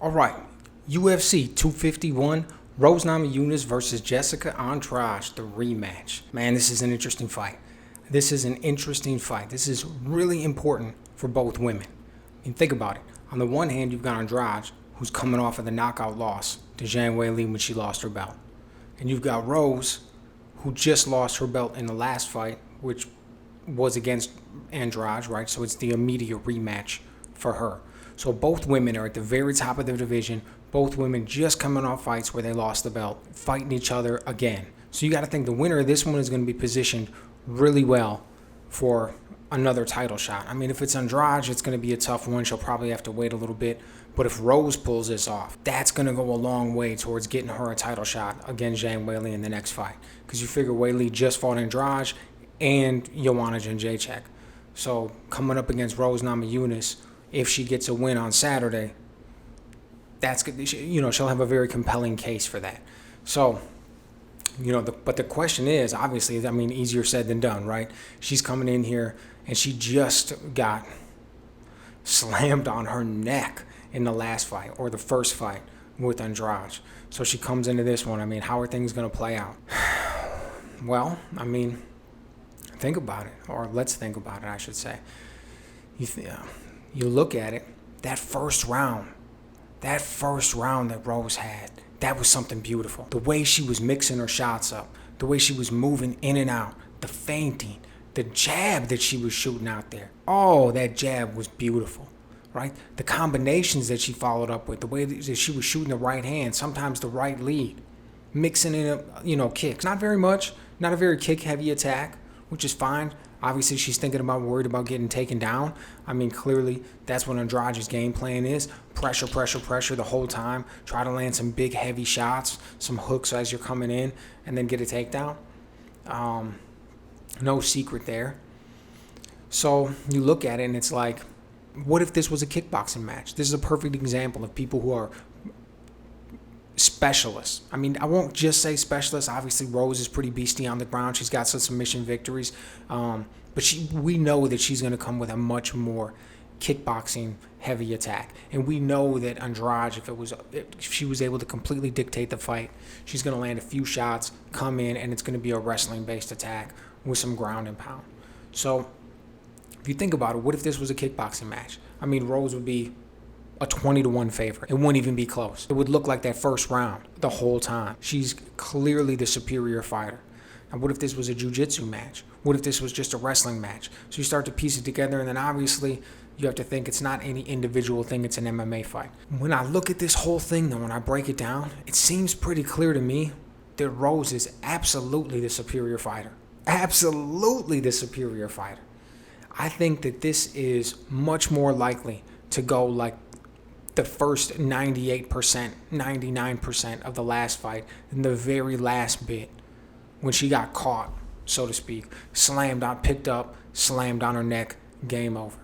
All right, UFC 251, Rose Namajunas versus Jessica Andrade, the rematch. Man, this is an interesting fight. This is really important for both women. I mean, think about it. On the one hand, you've got Andrade, who's coming off of the knockout loss to Zhang Weili when she lost her belt. And you've got Rose, who just lost her belt in the last fight, which was against Andrade, right? So it's the immediate rematch for her. So both women are at the very top of the division. Both women just coming off fights where they lost the belt, fighting each other again. So you got to think the winner of this one is going to be positioned really well for another title shot. I mean, if it's Andrade, it's going to be a tough one. She'll probably have to wait a little bit. But if Rose pulls this off, that's going to go a long way towards getting her a title shot against Zhang Weili in the next fight. Because you figure Weili just fought Andrade and Joanna Jędrzejczyk. So coming up against Rose Namajunas, if she gets a win on Saturday, that's good. She'll have a very compelling case for that. So, but the question is, obviously, I mean, easier said than done, right? She's coming in here and she just got slammed on her neck in the last fight or the first fight with Andrade. So she comes into this one. I mean, how are things going to play out? Well, I mean, think about it, or let's think about it, I should say. You look at it, that first round that Rose had, that was something beautiful. The way she was mixing her shots up, the way she was moving in and out, the feinting, the jab that she was shooting out there. Oh, that jab was beautiful, right? The combinations that she followed up with, the way that she was shooting the right hand, sometimes the right lead, mixing in, kicks. Not very much, not a very kick-heavy attack, which is fine. Obviously, she's worried about getting taken down. I mean, clearly, that's what Andrade's game plan is. Pressure the whole time. Try to land some big, heavy shots, some hooks as you're coming in, and then get a takedown. No secret there. So you look at it, and it's like, what if this was a kickboxing match? This is a perfect example of people who are specialists. I mean, I won't just say specialists. Obviously, Rose is pretty beastie on the ground. She's got some submission victories. But we know that she's going to come with a much more kickboxing heavy attack. And we know that Andrade, if she was able to completely dictate the fight, she's going to land a few shots, come in, and it's going to be a wrestling-based attack with some ground and pound. So if you think about it, what if this was a kickboxing match? I mean, Rose would be a 20-1 favorite. It wouldn't even be close. It would look like that first round the whole time. She's clearly the superior fighter. Now, what if this was a jiu-jitsu match? What if this was just a wrestling match? So you start to piece it together, and then obviously you have to think it's not any individual thing, it's an MMA fight. When I look at this whole thing, though, when I break it down, it seems pretty clear to me that Rose is absolutely the superior fighter. Absolutely the superior fighter. I think that this is much more likely to go like the first 98%, 99% of the last fight than the very last bit when she got caught, so to speak, picked up, slammed on her neck, game over.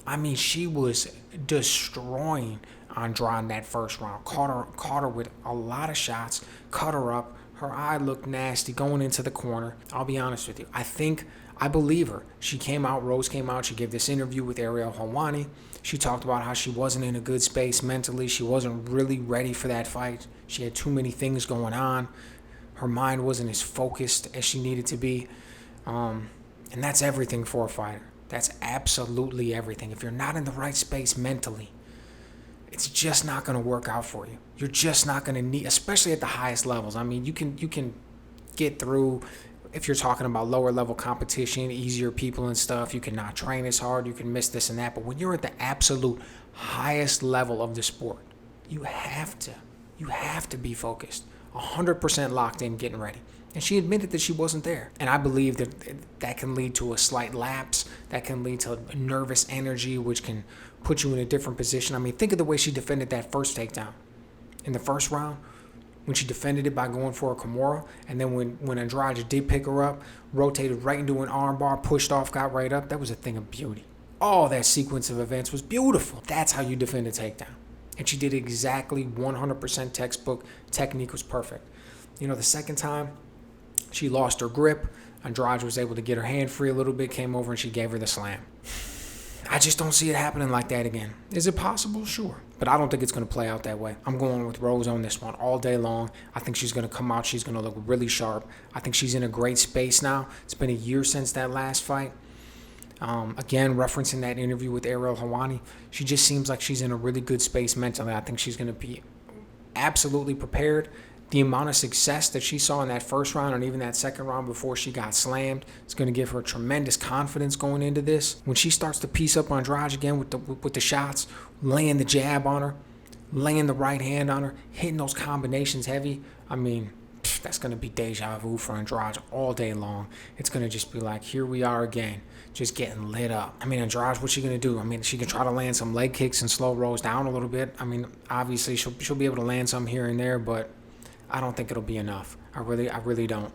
I mean, she was destroying Andrade in that first round. Caught her with a lot of shots, cut her up. Her eye looked nasty going into the corner. I'll be honest with you. I believe her. Rose came out, she gave this interview with Ariel Helwani. She talked about how she wasn't in a good space mentally. She wasn't really ready for that fight. She had too many things going on. Her mind wasn't as focused as she needed to be. And that's everything for a fighter. That's absolutely everything. If you're not in the right space mentally, it's just not going to work out for you. You're just not going to need, especially at the highest levels. I mean, you can get through, if you're talking about lower level competition, easier people and stuff, you cannot train as hard, you can miss this and that. But when you're at the absolute highest level of the sport, you have to be focused, 100% locked in, getting ready. And she admitted that she wasn't there. And I believe that can lead to a slight lapse. That can lead to nervous energy, which can put you in a different position. I mean, think of the way she defended that first takedown. In the first round, when she defended it by going for a Kimura, and then when Andrade did pick her up, rotated right into an armbar, pushed off, got right up, that was a thing of beauty. Oh, that sequence of events was beautiful. That's how you defend a takedown. And she did exactly 100% textbook. Technique was perfect. The second time, she lost her grip. Andrade was able to get her hand free a little bit, came over, and she gave her the slam. I just don't see it happening like that again. Is it possible? Sure. But I don't think it's going to play out that way. I'm going with Rose on this one all day long. I think she's going to come out. She's going to look really sharp. I think she's in a great space now. It's been a year since that last fight. Again, referencing that interview with Ariel Helwani, she just seems like she's in a really good space mentally. I think she's going to be absolutely prepared. The amount of success that she saw in that first round and even that second round before she got slammed is going to give her tremendous confidence going into this. When she starts to piece up Andrade again with the shots, laying the jab on her, laying the right hand on her, hitting those combinations heavy, I mean, that's going to be deja vu for Andrade all day long. It's going to just be like, here we are again, just getting lit up. I mean, Andrade, what's she going to do? I mean, she can try to land some leg kicks and slow Rose down a little bit. I mean, obviously, she'll be able to land some here and there, but I don't think it'll be enough. I really don't.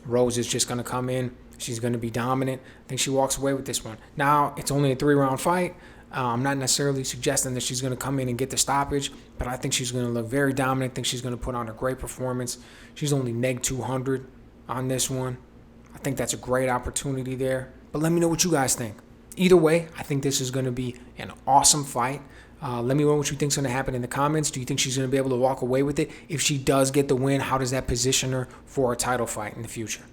Rose is just going to come in. She's going to be dominant. I think she walks away with this one. Now, it's only a 3-round fight. I'm not necessarily suggesting that she's going to come in and get the stoppage, but I think she's going to look very dominant. I think she's going to put on a great performance. She's only neg 200 on this one. I think that's a great opportunity there. But let me know what you guys think. Either way, I think this is going to be an awesome fight. Let me know what you think is going to happen in the comments. Do you think she's going to be able to walk away with it? If she does get the win, how does that position her for a title fight in the future?